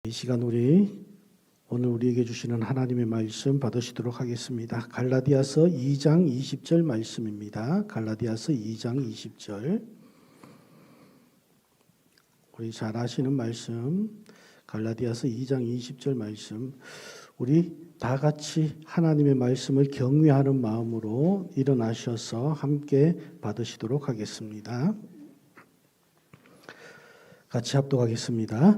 이 시간 오늘 우리에게 주시는 하나님의 말씀 받으시도록 하겠습니다. 갈라디아서 2장 20절 말씀입니다. 갈라디아서 2장 20절. 우리 잘 아시는 말씀, 갈라디아서 2장 20절 말씀. 우리 다 같이 하나님의 말씀을 경외하는 마음으로 일어나셔서 함께 받으시도록 하겠습니다. 같이 합독하겠습니다.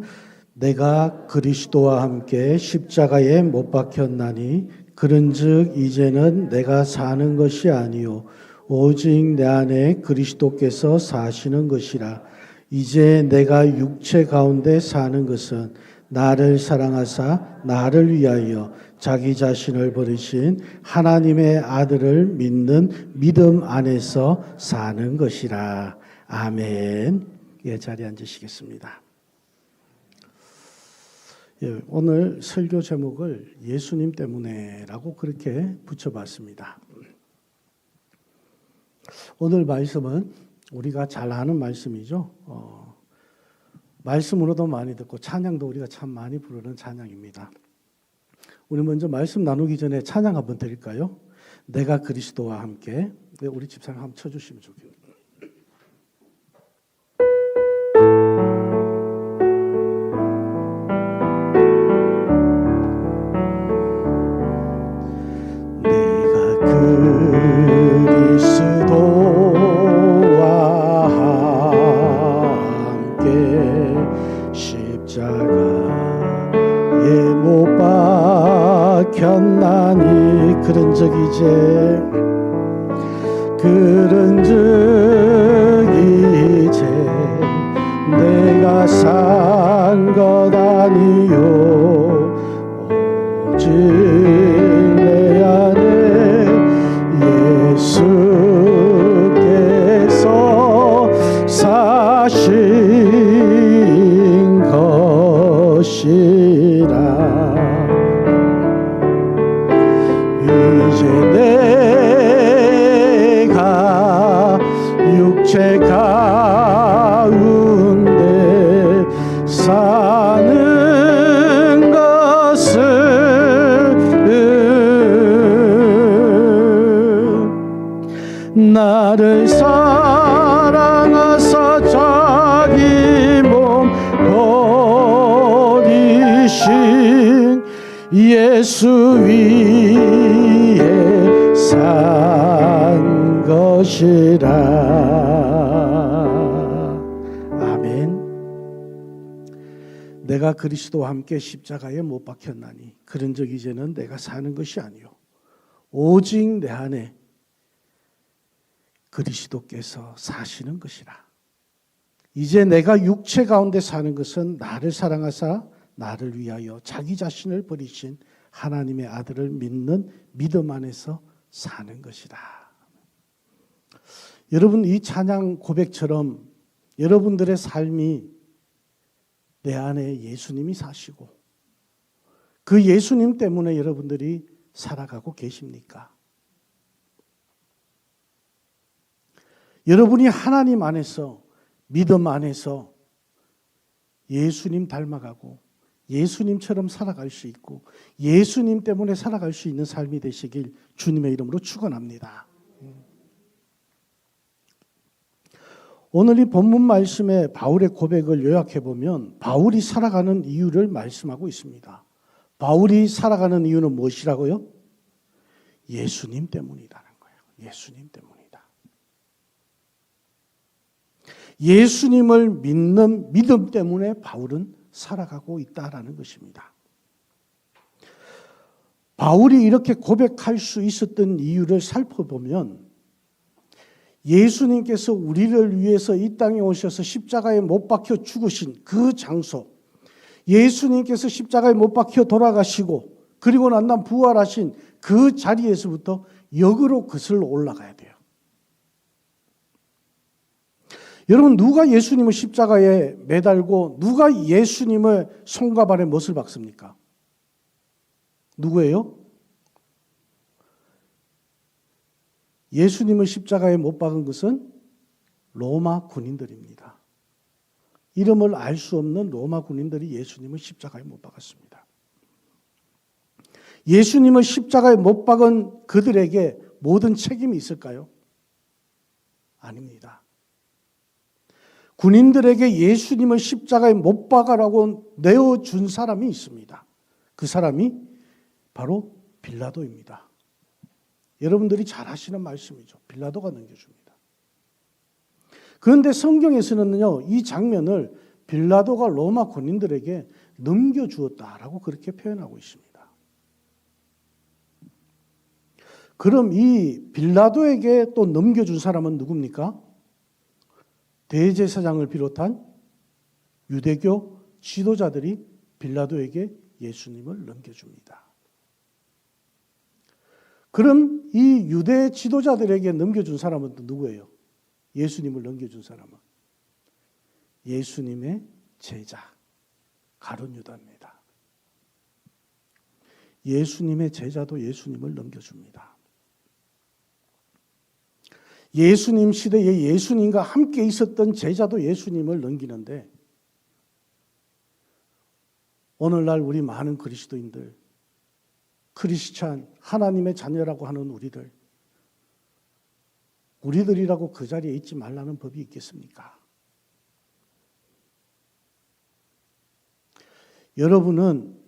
내가 그리스도와 함께 십자가에 못 박혔나니 그런즉 이제는 내가 사는 것이 아니요 오직 내 안에 그리스도께서 사시는 것이라. 이제 내가 육체 가운데 사는 것은 나를 사랑하사 나를 위하여 자기 자신을 버리신 하나님의 아들을 믿는 믿음 안에서 사는 것이라. 아멘. 예, 자리에 앉으시겠습니다. 오늘 설교 제목을 예수님 때문에라고 그렇게 붙여봤습니다. 오늘 말씀은 우리가 잘 아는 말씀이죠. 말씀으로도 많이 듣고 찬양도 우리가 참 많이 부르는 찬양입니다. 우리 먼저 말씀 나누기 전에 찬양 한번 드릴까요? 내가 그리스도와 함께. 우리 집사님 한번 쳐주시면 좋겠네요. 그리스도와 함께 십자가에 못 박혔나니 그런즉 이제 내가 산 것 아니요 오직 내 안에 예수께서 사신 것이라. 이제 내가 육체 가운데 사는 것은 나를 사랑하사 자기 몸 버리신 예수 위에 산 것이라. 아멘. 내가 그리스도와 함께 십자가에 못 박혔나니 그런즉 이제는 내가 사는 것이 아니요 오직 내 안에 그리스도께서 사시는 것이라. 이제 내가 육체 가운데 사는 것은 나를 사랑하사 나를 위하여 자기 자신을 버리신 하나님의 아들을 믿는 믿음 안에서 사는 것이다. 여러분, 이 찬양 고백처럼 여러분들의 삶이 내 안에 예수님이 사시고 그 예수님 때문에 여러분들이 살아가고 계십니까? 여러분이 하나님 안에서 믿음 안에서 예수님 닮아가고 예수님처럼 살아갈 수 있고 예수님 때문에 살아갈 수 있는 삶이 되시길 주님의 이름으로 축원합니다. 오늘 이 본문 말씀에 바울의 고백을 요약해 보면 바울이 살아가는 이유를 말씀하고 있습니다. 바울이 살아가는 이유는 무엇이라고요? 예수님 때문이라는 거예요. 예수님 때문이다. 예수님을 믿는 믿음 때문에 바울은 살아가고 있다라는 것입니다. 바울이 이렇게 고백할 수 있었던 이유를 살펴보면 예수님께서 우리를 위해서 이 땅에 오셔서 십자가에 못 박혀 죽으신 그 장소, 예수님께서 십자가에 못 박혀 돌아가시고 그리고 난 다음 부활하신 그 자리에서부터 역으로 거슬러 올라가야 돼요. 여러분, 누가 예수님을 십자가에 매달고 누가 예수님을 손과 발에 못을 박습니까? 누구예요? 예수님을 십자가에 못 박은 것은 로마 군인들입니다. 이름을 알 수 없는 로마 군인들이 예수님을 십자가에 못 박았습니다. 예수님을 십자가에 못 박은 그들에게 모든 책임이 있을까요? 아닙니다. 군인들에게 예수님을 십자가에 못 박아라고 내어준 사람이 있습니다. 그 사람이 바로 빌라도입니다. 여러분들이 잘 아시는 말씀이죠. 빌라도가 넘겨줍니다. 그런데 성경에서는요, 이 장면을 빌라도가 로마 군인들에게 넘겨주었다라고 그렇게 표현하고 있습니다. 그럼 이 빌라도에게 또 넘겨준 사람은 누굽니까? 대제사장을 비롯한 유대교 지도자들이 빌라도에게 예수님을 넘겨줍니다. 그럼 이 유대 지도자들에게 넘겨준 사람은 또 누구예요? 예수님을 넘겨준 사람은 예수님의 제자 가룟 유다입니다. 예수님의 제자도 예수님을 넘겨줍니다. 예수님 시대에 예수님과 함께 있었던 제자도 예수님을 넘기는데 오늘날 우리 많은 그리스도인들, 크리스찬, 하나님의 자녀라고 하는 우리들이라고 그 자리에 있지 말라는 법이 있겠습니까? 여러분은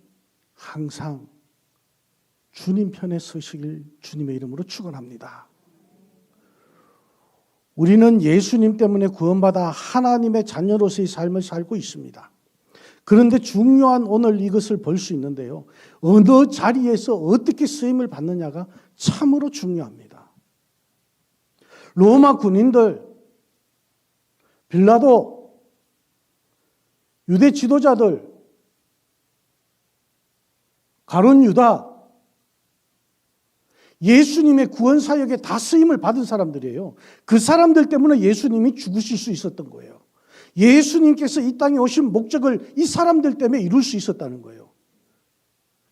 항상 주님 편에 서시길 주님의 이름으로 축원합니다. 우리는 예수님 때문에 구원받아 하나님의 자녀로서의 삶을 살고 있습니다. 그런데 중요한 오늘 이것을 볼 수 있는데요. 어느 자리에서 어떻게 쓰임을 받느냐가 참으로 중요합니다. 로마 군인들, 빌라도, 유대 지도자들, 가룟 유다, 예수님의 구원 사역에 다 쓰임을 받은 사람들이에요. 그 사람들 때문에 예수님이 죽으실 수 있었던 거예요. 예수님께서 이 땅에 오신 목적을 이 사람들 때문에 이룰 수 있었다는 거예요.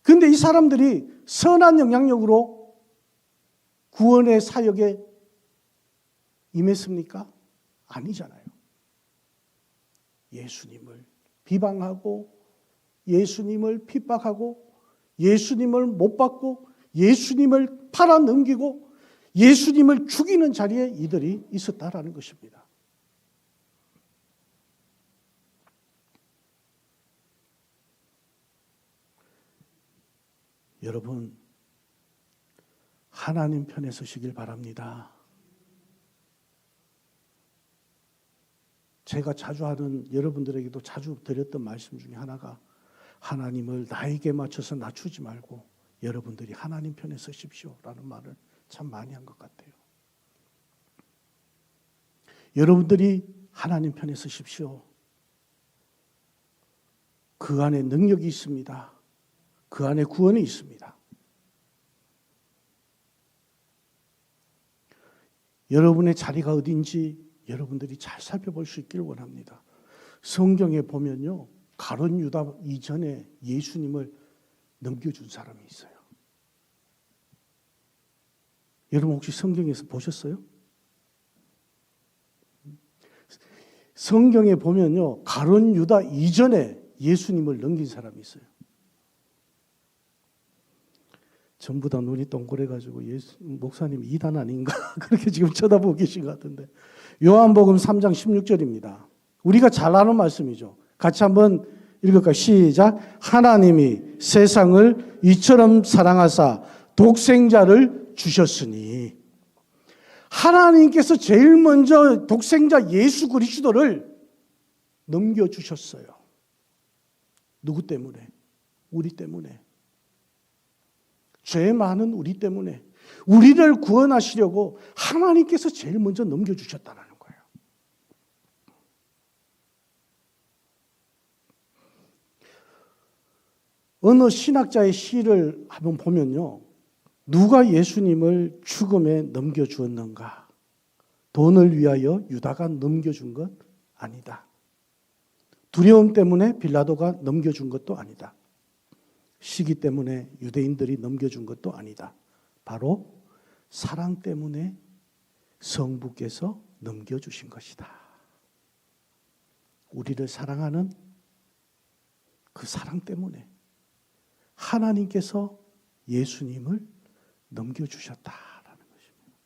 그런데 이 사람들이 선한 영향력으로 구원의 사역에 임했습니까? 아니잖아요. 예수님을 비방하고 예수님을 핍박하고 예수님을 못 받고 예수님을 팔아넘기고 예수님을 죽이는 자리에 이들이 있었다라는 것입니다. 여러분, 하나님 편에 서시길 바랍니다. 제가 자주 하는, 여러분들에게도 자주 드렸던 말씀 중에 하나가 하나님을 나에게 맞춰서 낮추지 말고 여러분들이 하나님 편에 서십시오라는 말을 참 많이 한 것 같아요. 여러분들이 하나님 편에 서십시오. 그 안에 능력이 있습니다. 그 안에 구원이 있습니다. 여러분의 자리가 어딘지 여러분들이 잘 살펴볼 수 있기를 원합니다. 성경에 보면요, 가룟 유다 이전에 예수님을 넘겨준 사람이 있어요. 여러분 혹시 성경에서 보셨어요? 성경에 보면요, 가룟 유다 이전에 예수님을 넘긴 사람이 있어요. 전부 다 눈이 동그래가지고 목사님 이단 아닌가 그렇게 지금 쳐다보고 계신 것 같은데, 요한복음 3장 16절입니다. 우리가 잘 아는 말씀이죠. 같이 한번 읽을까요? 시작. 하나님이 세상을 이처럼 사랑하사 독생자를 주셨으니, 하나님께서 제일 먼저 독생자 예수 그리스도를 넘겨주셨어요. 누구 때문에? 우리 때문에. 죄 많은 우리 때문에, 우리를 구원하시려고 하나님께서 제일 먼저 넘겨주셨다는 거예요. 어느 신학자의 시를 한번 보면요, 누가 예수님을 죽음에 넘겨주었는가? 돈을 위하여 유다가 넘겨준 것 아니다. 두려움 때문에 빌라도가 넘겨준 것도 아니다. 시기 때문에 유대인들이 넘겨준 것도 아니다. 바로 사랑 때문에 성부께서 넘겨주신 것이다. 우리를 사랑하는 그 사랑 때문에 하나님께서 예수님을 넘겨주셨다라는 것입니다.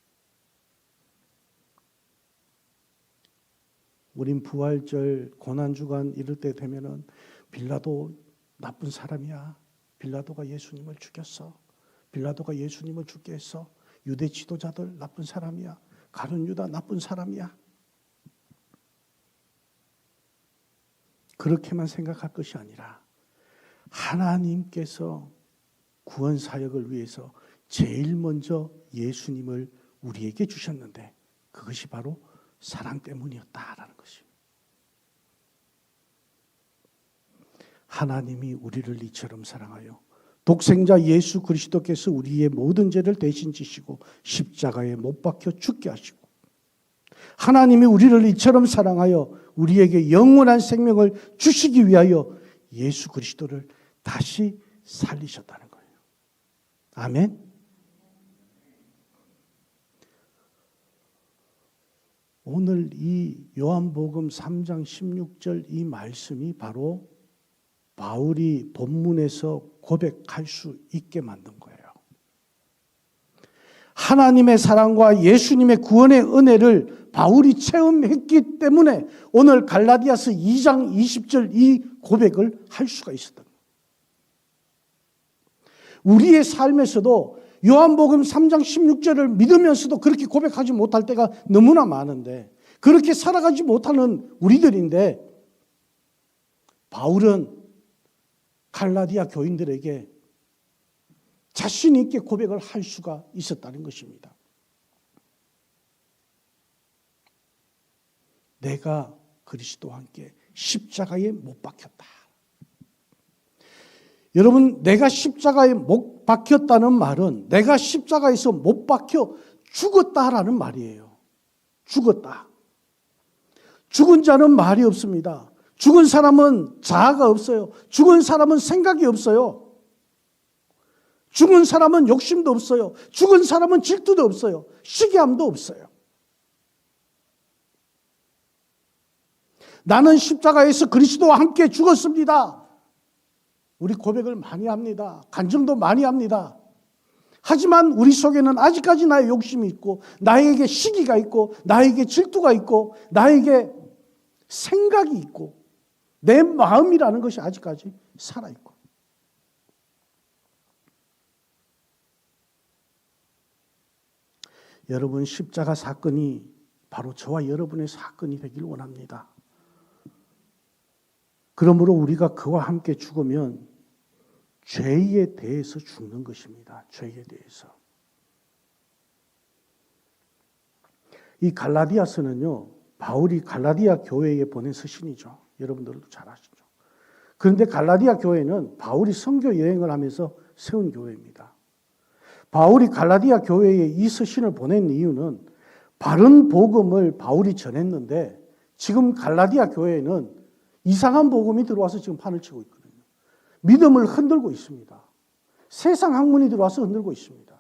우린 부활절 고난주간 이럴 때 되면은 빌라도 나쁜 사람이야. 빌라도가 예수님을 죽였어. 빌라도가 예수님을 죽게 했어. 유대 지도자들 나쁜 사람이야. 가룟 유다 나쁜 사람이야. 그렇게만 생각할 것이 아니라 하나님께서 구원 사역을 위해서 제일 먼저 예수님을 우리에게 주셨는데 그것이 바로 사랑 때문이었다라는 것입니다. 하나님이 우리를 이처럼 사랑하여 독생자 예수 그리스도께서 우리의 모든 죄를 대신 지시고 십자가에 못 박혀 죽게 하시고 하나님이 우리를 이처럼 사랑하여 우리에게 영원한 생명을 주시기 위하여 예수 그리스도를 다시 살리셨다는 거예요. 아멘. 오늘 이 요한복음 3장 16절 이 말씀이 바로 바울이 본문에서 고백할 수 있게 만든 거예요. 하나님의 사랑과 예수님의 구원의 은혜를 바울이 체험했기 때문에 오늘 갈라디아서 2장 20절 이 고백을 할 수가 있었던 거예요. 우리의 삶에서도 요한복음 3장 16절을 믿으면서도 그렇게 고백하지 못할 때가 너무나 많은데 그렇게 살아가지 못하는 우리들인데 바울은 갈라디아 교인들에게 자신 있게 고백을 할 수가 있었다는 것입니다. 내가 그리스도와 함께 십자가에 못 박혔다. 여러분, 내가 십자가에 못 박혔다는 말은 내가 십자가에서 못 박혀 죽었다라는 말이에요. 죽었다. 죽은 자는 말이 없습니다. 죽은 사람은 자아가 없어요. 죽은 사람은 생각이 없어요. 죽은 사람은 욕심도 없어요. 죽은 사람은 질투도 없어요. 시기함도 없어요. 나는 십자가에서 그리스도와 함께 죽었습니다. 우리 고백을 많이 합니다. 간증도 많이 합니다. 하지만 우리 속에는 아직까지 나의 욕심이 있고 나에게 시기가 있고 나에게 질투가 있고 나에게 생각이 있고 내 마음이라는 것이 아직까지 살아있고 여러분 십자가 사건이 바로 저와 여러분의 사건이 되길 원합니다. 그러므로 우리가 그와 함께 죽으면 죄에 대해서 죽는 것입니다. 죄에 대해서. 이 갈라디아서는요, 바울이 갈라디아 교회에 보낸 서신이죠. 여러분들도 잘 아시죠. 그런데 갈라디아 교회는 바울이 선교 여행을 하면서 세운 교회입니다. 바울이 갈라디아 교회에 이 서신을 보낸 이유는 바른 복음을 바울이 전했는데 지금 갈라디아 교회에는 이상한 복음이 들어와서 지금 판을 치고 있거든요. 믿음을 흔들고 있습니다. 세상 학문이 들어와서 흔들고 있습니다.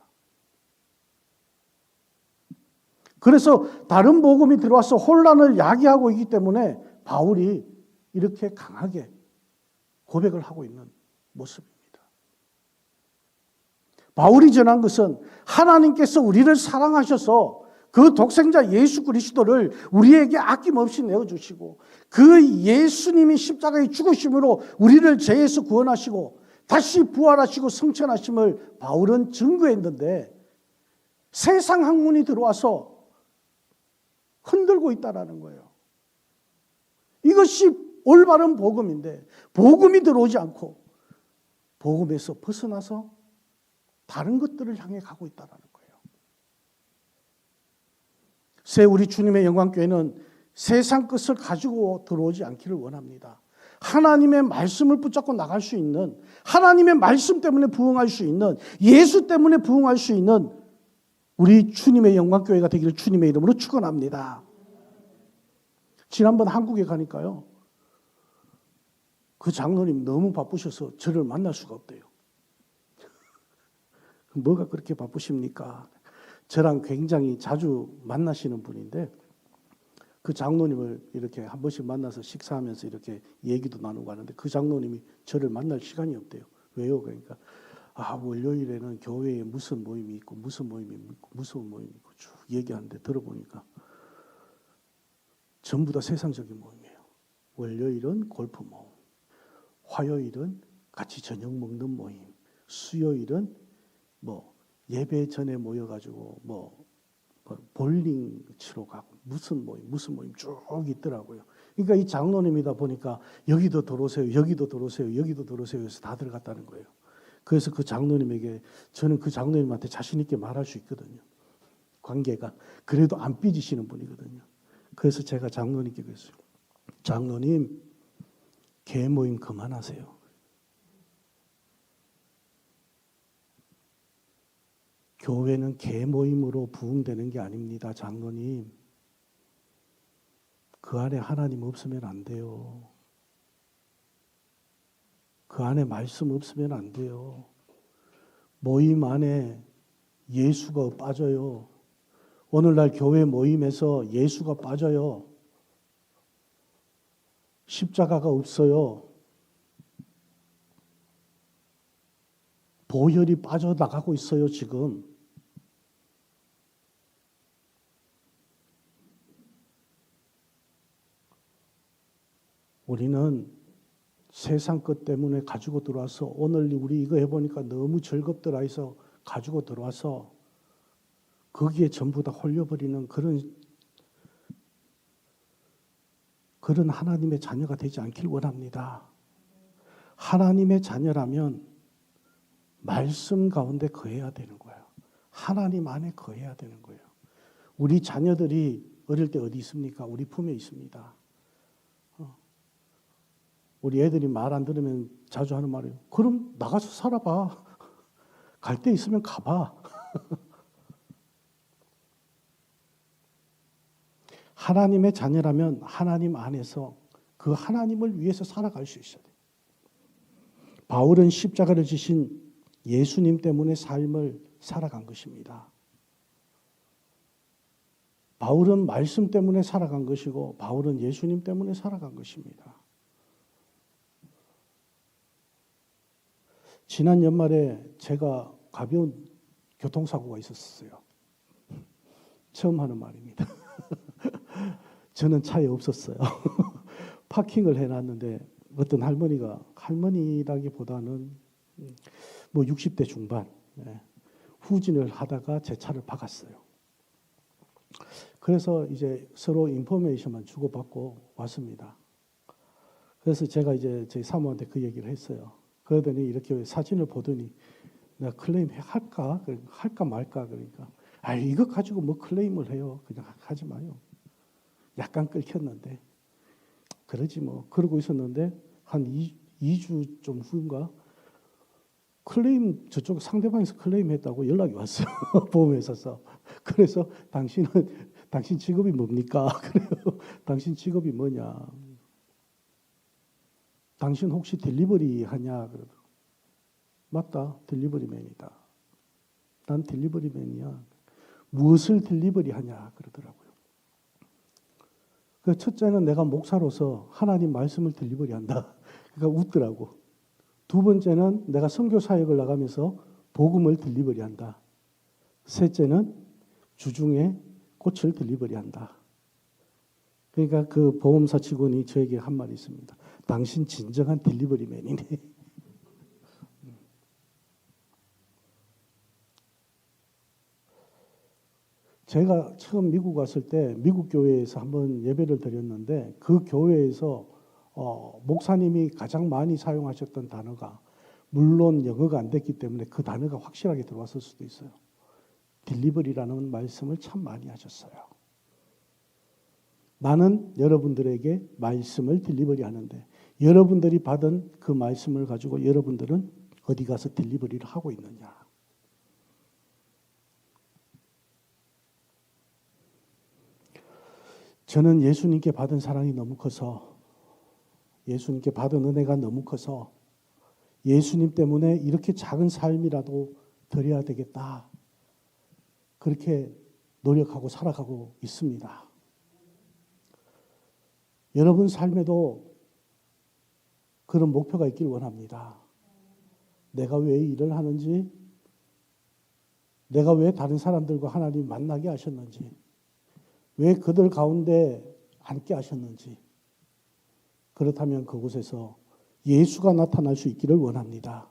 그래서 다른 복음이 들어와서 혼란을 야기하고 있기 때문에 바울이 이렇게 강하게 고백을 하고 있는 모습입니다. 바울이 전한 것은 하나님께서 우리를 사랑하셔서 그 독생자 예수 그리스도를 우리에게 아낌없이 내어주시고 그 예수님이 십자가에 죽으심으로 우리를 죄에서 구원하시고 다시 부활하시고 성천하심을 바울은 증거했는데 세상 학문이 들어와서 흔들고 있다는 거예요. 이것이 올바른 복음인데 복음이 들어오지 않고 복음에서 벗어나서 다른 것들을 향해 가고 있다는 거예요. 새 우리 주님의 영광교회는 세상 것을 가지고 들어오지 않기를 원합니다. 하나님의 말씀을 붙잡고 나갈 수 있는, 하나님의 말씀 때문에 부흥할 수 있는, 예수 때문에 부흥할 수 있는 우리 주님의 영광교회가 되기를 주님의 이름으로 축원합니다. 지난번 한국에 가니까요, 그 장로님 너무 바쁘셔서 저를 만날 수가 없대요. 뭐가 그렇게 바쁘십니까? 저랑 굉장히 자주 만나시는 분인데 그 장로님을 이렇게 한 번씩 만나서 식사하면서 이렇게 얘기도 나누고 하는데 그 장로님이 저를 만날 시간이 없대요. 왜요? 그러니까 월요일에는 교회에 무슨 모임이 있고 무슨 모임이 있고 무슨 모임이 있고 쭉 얘기하는데 들어보니까 전부 다 세상적인 모임이에요. 월요일은 골프 모임, 화요일은 같이 저녁 먹는 모임, 수요일은 뭐 예배 전에 모여가지고 뭐 볼링 치러 가고 무슨 모임 쭉 있더라고요. 그러니까 이 장로님이다 보니까 여기도 들어오세요, 여기도 들어오세요, 여기도 들어오세요 해서 다 들어갔다는 거예요. 그래서 그 장로님에게 저는 그 장로님한테 자신 있게 말할 수 있거든요. 관계가 그래도 안 삐지시는 분이거든요. 그래서 제가 장로님께 그랬어요. 장로님, 개 모임 그만하세요. 교회는 개 모임으로 부흥되는 게 아닙니다. 장로님. 그 안에 하나님 없으면 안 돼요. 그 안에 말씀 없으면 안 돼요. 모임 안에 예수가 빠져요. 오늘날 교회 모임에서 예수가 빠져요. 십자가가 없어요. 보혈이 빠져나가고 있어요, 지금. 우리는 세상 것 때문에 가지고 들어와서 오늘 우리 이거 해보니까 너무 즐겁더라 해서 가지고 들어와서 거기에 전부 다 홀려버리는 그런 하나님의 자녀가 되지 않길 원합니다. 하나님의 자녀라면 말씀 가운데 거해야 되는 거예요. 하나님 안에 거해야 되는 거예요. 우리 자녀들이 어릴 때 어디 있습니까? 우리 품에 있습니다. 우리 애들이 말 안 들으면 자주 하는 말이에요. 그럼 나가서 살아봐. 갈 데 있으면 가봐. 하나님의 자녀라면 하나님 안에서 그 하나님을 위해서 살아갈 수 있어야 돼요. 바울은 십자가를 지신 예수님 때문에 삶을 살아간 것입니다. 바울은 말씀 때문에 살아간 것이고 바울은 예수님 때문에 살아간 것입니다. 지난 연말에 제가 가벼운 교통사고가 있었어요. 처음 하는 말입니다. 저는 차에 없었어요. 파킹을 해놨는데 어떤 할머니라기보다는 뭐 60대 중반 후진을 하다가 제 차를 박았어요. 그래서 이제 서로 인포메이션만 주고받고 왔습니다. 그래서 제가 이제 저희 사모한테 그 얘기를 했어요. 그러더니 이렇게 사진을 보더니 내가 클레임 할까 말까 그러니까 이거 가지고 뭐 클레임을 해요. 그냥 하지 마요. 약간 끓였는데 그러지 뭐. 그러고 있었는데 한 2주 좀 후인가 클레임 저쪽 상대방에서 클레임했다고 연락이 왔어요. 보험회사에서. 그래서 당신 직업이 뭡니까? 그래요. 당신 직업이 뭐냐? 당신 혹시 딜리버리 하냐? 그러더라고요. 맞다. 딜리버리맨이다. 난 딜리버리맨이야. 무엇을 딜리버리 하냐? 그러더라고요. 그 첫째는 내가 목사로서 하나님 말씀을 딜리버리 한다. 그러니까 웃더라고. 두 번째는 내가 선교 사역을 나가면서 복음을 딜리버리 한다. 셋째는 주중에 꽃을 딜리버리 한다. 그러니까 그 보험사 직원이 저에게 한 말이 있습니다. 당신 진정한 딜리버리맨이네. 제가 처음 미국 왔을 때 미국 교회에서 한번 예배를 드렸는데 그 교회에서 목사님이 가장 많이 사용하셨던 단어가 물론 영어가 안 됐기 때문에 그 단어가 확실하게 들어왔을 수도 있어요. 딜리버리라는 말씀을 참 많이 하셨어요. 나는 여러분들에게 말씀을 딜리버리 하는데 여러분들이 받은 그 말씀을 가지고 여러분들은 어디 가서 딜리버리를 하고 있느냐. 저는 예수님께 받은 사랑이 너무 커서 예수님께 받은 은혜가 너무 커서 예수님 때문에 이렇게 작은 삶이라도 드려야 되겠다. 그렇게 노력하고 살아가고 있습니다. 여러분 삶에도 그런 목표가 있길 원합니다. 내가 왜 일을 하는지, 내가 왜 다른 사람들과 하나님 만나게 하셨는지, 왜 그들 가운데 앉게 하셨는지, 그렇다면 그곳에서 예수가 나타날 수 있기를 원합니다.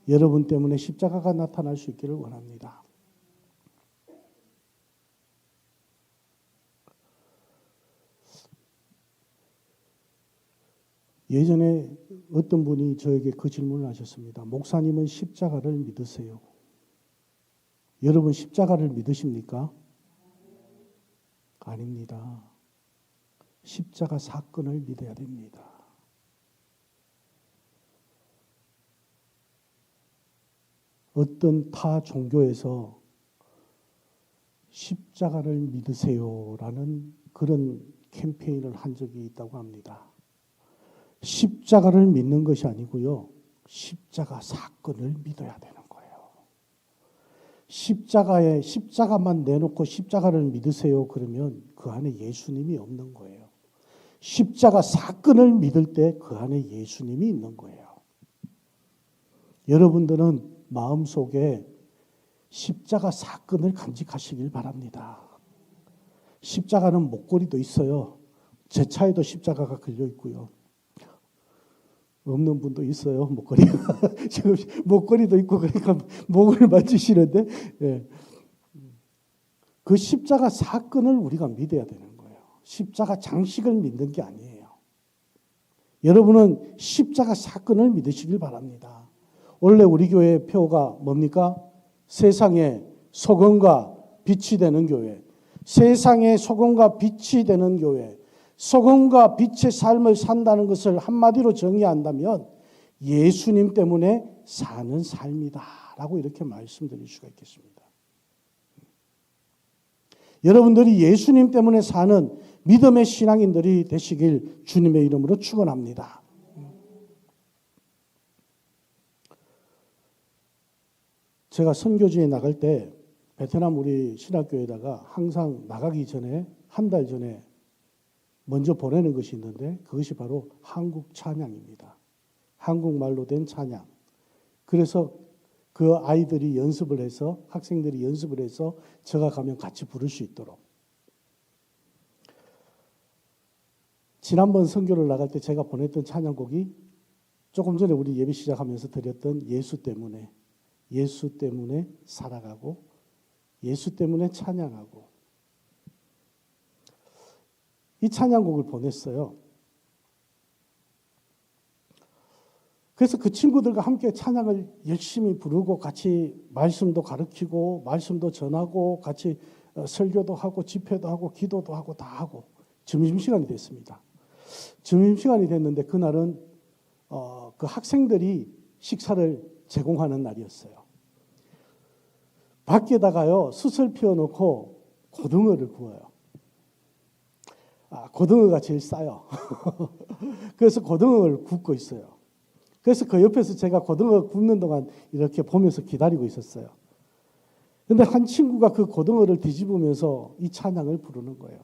여러분 때문에 십자가가 나타날 수 있기를 원합니다. 예전에 어떤 분이 저에게 그 질문을 하셨습니다. 목사님은 십자가를 믿으세요? 여러분 십자가를 믿으십니까? 아닙니다. 십자가 사건을 믿어야 됩니다. 어떤 타 종교에서 십자가를 믿으세요라는 그런 캠페인을 한 적이 있다고 합니다. 십자가를 믿는 것이 아니고요. 십자가 사건을 믿어야 되는 거예요. 십자가만 내놓고 십자가를 믿으세요 그러면 그 안에 예수님이 없는 거예요. 십자가 사건을 믿을 때 그 안에 예수님이 있는 거예요. 여러분들은 마음속에 십자가 사건을 간직하시길 바랍니다. 십자가는 목걸이도 있어요. 제 차에도 십자가가 걸려 있고요. 없는 분도 있어요. 목걸이가. 지금 목걸이도 있고 그러니까 목을 만지시는데 예. 그 십자가 사건을 우리가 믿어야 되는 거예요. 십자가 장식을 믿는 게 아니에요. 여러분은 십자가 사건을 믿으시길 바랍니다. 원래 우리 교회의 표가 뭡니까? 세상에 소금과 빛이 되는 교회. 세상에 소금과 빛이 되는 교회. 소금과 빛의 삶을 산다는 것을 한마디로 정의한다면 예수님 때문에 사는 삶이다 라고 이렇게 말씀드릴 수가 있겠습니다. 여러분들이 예수님 때문에 사는 믿음의 신앙인들이 되시길 주님의 이름으로 축원합니다. 제가 선교지에 나갈 때 베트남 우리 신학교에다가 항상 나가기 전에 한 달 전에 먼저 보내는 것이 있는데 그것이 바로 한국 찬양입니다. 한국말로 된 찬양. 그래서 그 아이들이 연습을 해서 학생들이 연습을 해서 제가 가면 같이 부를 수 있도록. 지난번 선교를 나갈 때 제가 보냈던 찬양곡이 조금 전에 우리 예배 시작하면서 드렸던 예수 때문에 살아가고 예수 때문에 찬양하고 이 찬양곡을 보냈어요. 그래서 그 친구들과 함께 찬양을 열심히 부르고 같이 말씀도 가르치고 말씀도 전하고 같이 설교도 하고 집회도 하고 기도도 하고 다 하고 점심시간이 됐습니다. 점심시간이 됐는데 그날은 그 학생들이 식사를 제공하는 날이었어요. 밖에다가요 숯을 피워놓고 고등어를 구워요. 고등어가 제일 싸요. 그래서 고등어를 굽고 있어요. 그래서 그 옆에서 제가 고등어 굽는 동안 이렇게 보면서 기다리고 있었어요. 그런데 한 친구가 그 고등어를 뒤집으면서 이 찬양을 부르는 거예요.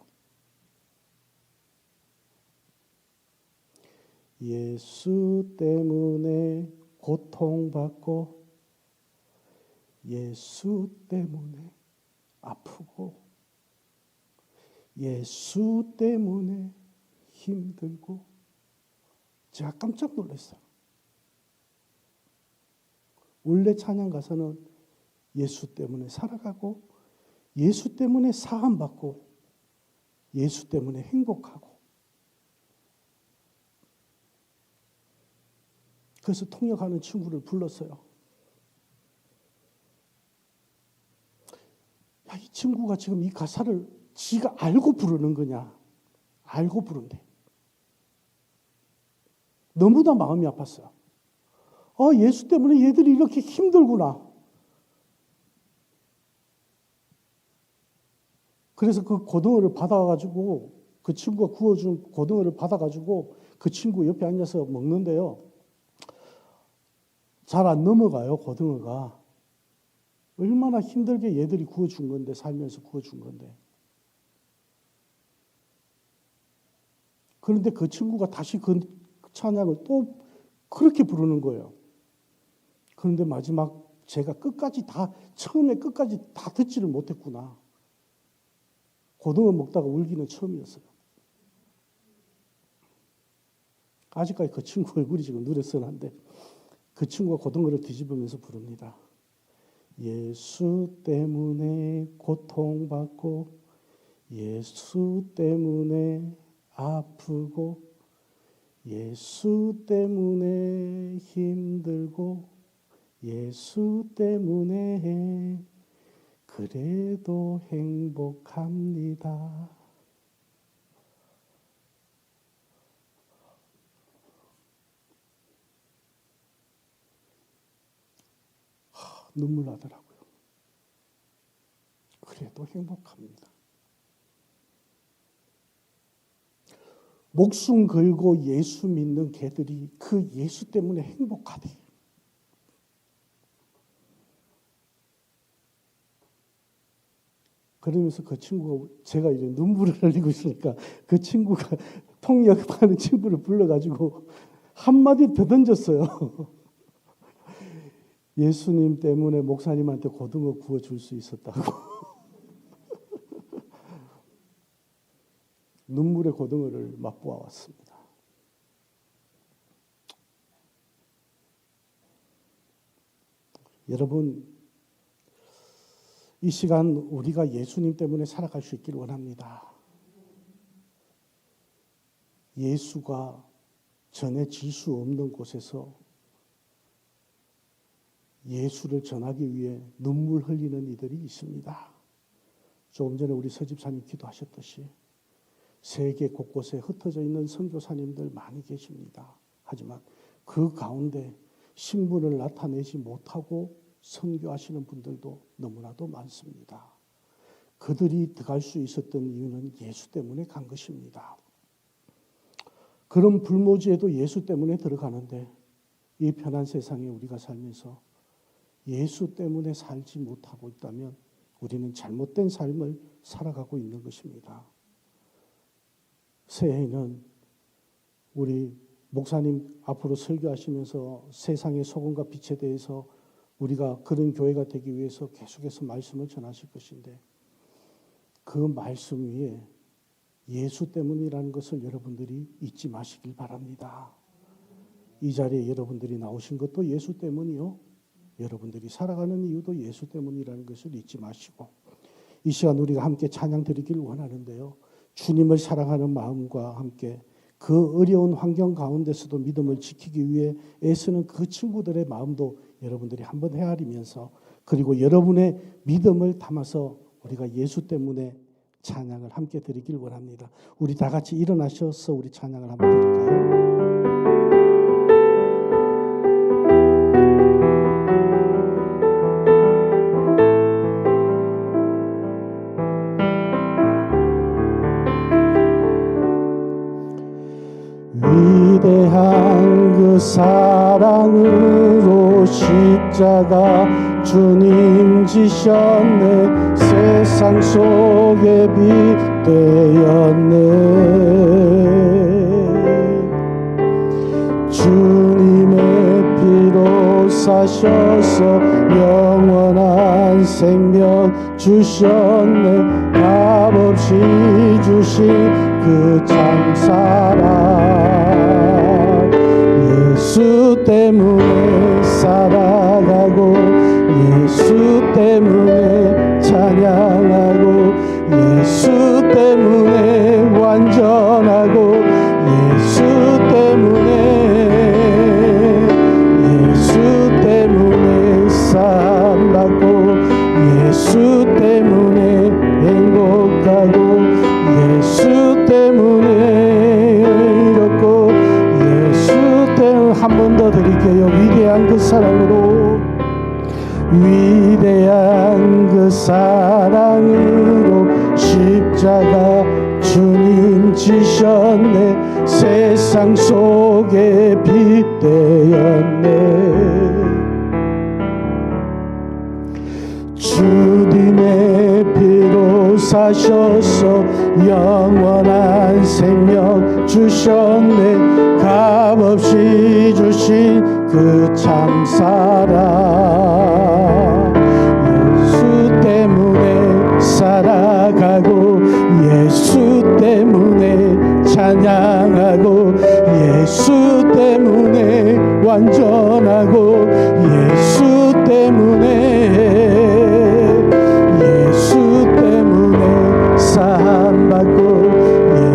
예수 때문에 고통받고 예수 때문에 아프고 예수 때문에 힘들고 제가 깜짝 놀랐어요. 원래 찬양 가사는 예수 때문에 살아가고 예수 때문에 사함받고 예수 때문에 행복하고 그래서 통역하는 친구를 불렀어요. 야, 이 친구가 지금 이 가사를 지가 알고 부르는 거냐? 알고 부른대. 너무나 마음이 아팠어요. 예수 때문에 얘들이 이렇게 힘들구나. 그래서 그 고등어를 받아가지고 그 친구가 구워준 고등어를 받아가지고 그 친구 옆에 앉아서 먹는데요. 잘 안 넘어가요, 고등어가. 얼마나 힘들게 얘들이 구워준 건데, 살면서 구워준 건데. 그런데 그 친구가 다시 그 찬양을 또 그렇게 부르는 거예요. 그런데 마지막 제가 처음에 끝까지 다 듣지를 못했구나. 고등어 먹다가 울기는 처음이었어요. 아직까지 그 친구 얼굴이 지금 눈에 선한데 그 친구가 고등어를 뒤집으면서 부릅니다. 예수 때문에 고통받고 예수 때문에 아프고 예수 때문에 힘들고 예수 때문에 그래도 행복합니다. 눈물 나더라고요. 그래도 행복합니다. 목숨 걸고 예수 믿는 개들이 그 예수 때문에 행복하대. 그러면서 그 친구가 제가 이제 눈물을 흘리고 있으니까 그 친구가 통역하는 친구를 불러가지고 한마디 더 던졌어요. 예수님 때문에 목사님한테 고등어 구워줄 수 있었다고. 눈물의 고등어를 맛보아 왔습니다. 여러분, 이 시간 우리가 예수님 때문에 살아갈 수 있기를 원합니다. 예수가 전해질 수 없는 곳에서 예수를 전하기 위해 눈물 흘리는 이들이 있습니다. 조금 전에 우리 서집사님 기도하셨듯이 세계 곳곳에 흩어져 있는 선교사님들 많이 계십니다. 하지만 그 가운데 신분을 나타내지 못하고 선교하시는 분들도 너무나도 많습니다. 그들이 들어갈 수 있었던 이유는 예수 때문에 간 것입니다. 그런 불모지에도 예수 때문에 들어가는데 이 편한 세상에 우리가 살면서 예수 때문에 살지 못하고 있다면 우리는 잘못된 삶을 살아가고 있는 것입니다. 새해에는 우리 목사님 앞으로 설교하시면서 세상의 소금과 빛에 대해서 우리가 그런 교회가 되기 위해서 계속해서 말씀을 전하실 것인데 그 말씀 위에 예수 때문이라는 것을 여러분들이 잊지 마시길 바랍니다. 이 자리에 여러분들이 나오신 것도 예수 때문이요. 여러분들이 살아가는 이유도 예수 때문이라는 것을 잊지 마시고 이 시간 우리가 함께 찬양 드리기를 원하는데요. 주님을 사랑하는 마음과 함께 그 어려운 환경 가운데서도 믿음을 지키기 위해 애쓰는 그 친구들의 마음도 여러분들이 한번 헤아리면서 그리고 여러분의 믿음을 담아서 우리가 예수 때문에 찬양을 함께 드리길 원합니다. 우리 다 같이 일어나셔서 우리 찬양을 한번 드릴까요? 위대한 그 사랑으로 십자가 주님 지셨네. 세상 속에 빛 되었네. 주님의 피로 사셔서 영원한 생명 주셨네. 값없이 주신 그 참사랑 예수 때문에 살아가고 예수 때문에 찬양하고 예수 때문에 완전하고 예수 때문에 사랑받고 예수 때문에 행복하고 예수 때문에 이렇고 예수 때문에 한 번 더 드릴게요. 위대한 그 사랑으로 위대한 그 사랑으로 십자가 주님 지셨네. 세상 속에 빛 되었네. 주님의 피로 사셔서 영원한 생명 주셨네. 값없이 주신 그 참사랑 예수 때문에 살아가고 예수 때문에 찬양하고 예수 때문에 완전하고 예수 때문에 사함받고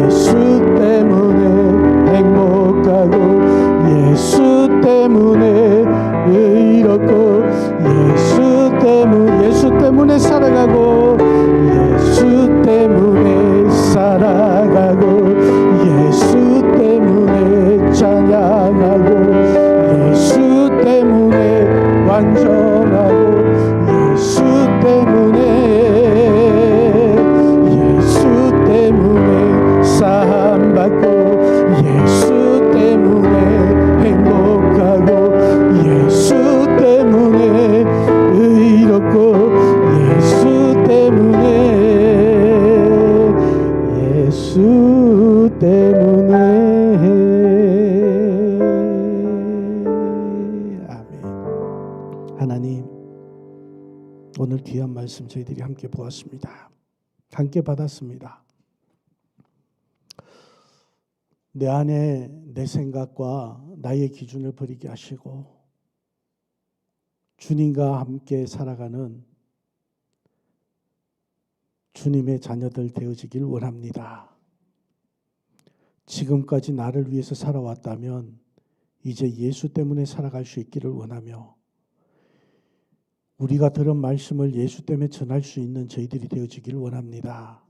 예수 때문에 행복하고 예수 때문에 의롭고 예수 때문에 살아가고 예수 때문에 살아가고 예수 때문에 찬양하고 예수 때문에 완전하고 예수 때문에 사함받고 예수 때문에 행복하고 예수 때문에 의롭고 예수 때문에 아멘. 하나님, 오늘 귀한 말씀 저희들이 함께 보았습니다. 함께 받았습니다. 내 안에 내 생각과 나의 기준을 버리게 하시고 주님과 함께 살아가는 주님의 자녀들 되어지길 원합니다. 지금까지 나를 위해서 살아왔다면 이제 예수 때문에 살아갈 수 있기를 원하며 우리가 들은 말씀을 예수 때문에 전할 수 있는 저희들이 되어지길 원합니다.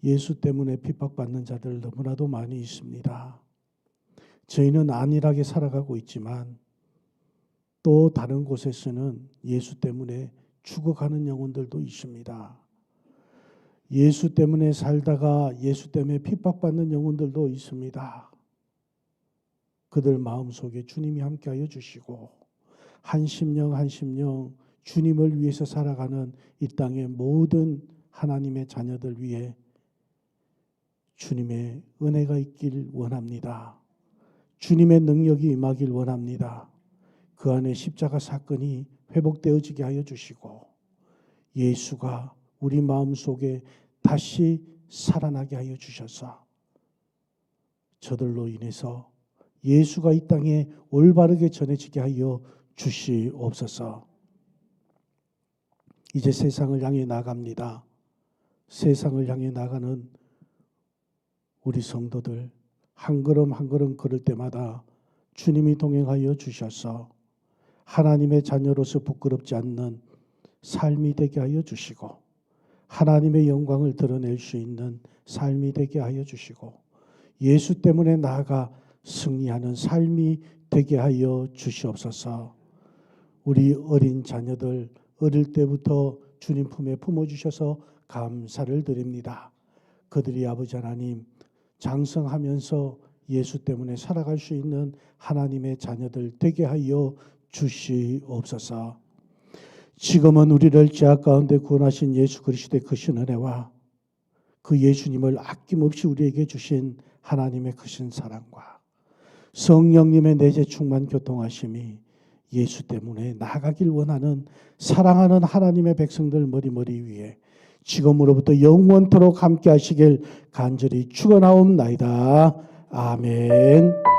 예수 때문에 핍박받는 자들 너무나도 많이 있습니다. 저희는 안일하게 살아가고 있지만 또 다른 곳에서는 예수 때문에 죽어가는 영혼들도 있습니다. 예수 때문에 살다가 예수 때문에 핍박받는 영혼들도 있습니다. 그들 마음속에 주님이 함께하여 주시고 한 심령 한 심령 주님을 위해서 살아가는 이 땅의 모든 하나님의 자녀들 위해 주님의 은혜가 있길 원합니다. 주님의 능력이 임하길 원합니다. 그 안에 십자가 사건이 회복되어지게 하여 주시고 예수가 우리 마음속에 다시 살아나게 하여 주셔서 저들로 인해서 예수가 이 땅에 올바르게 전해지게 하여 주시옵소서. 이제 세상을 향해 나갑니다. 세상을 향해 나가는 우리 성도들 한 걸음 한 걸음 걸을 때마다 주님이 동행하여 주셔서 하나님의 자녀로서 부끄럽지 않는 삶이 되게 하여 주시고 하나님의 영광을 드러낼 수 있는 삶이 되게 하여 주시고 예수 때문에 나아가 승리하는 삶이 되게 하여 주시옵소서. 우리 어린 자녀들 어릴 때부터 주님 품에 품어주셔서 감사를 드립니다. 그들이 아버지 하나님 장성하면서 예수 때문에 살아갈 수 있는 하나님의 자녀들 되게 하여 주시옵소서. 지금은 우리를 죄악 가운데 구원하신 예수 그리스도의 크신 은혜와 그 예수님을 아낌없이 우리에게 주신 하나님의 크신 사랑과 성령님의 내재 충만 교통하심이 예수 때문에 나아가길 원하는 사랑하는 하나님의 백성들 머리머리 위에 지금으로부터 영원토록 함께 하시길 간절히 축원하옵나이다. 아멘.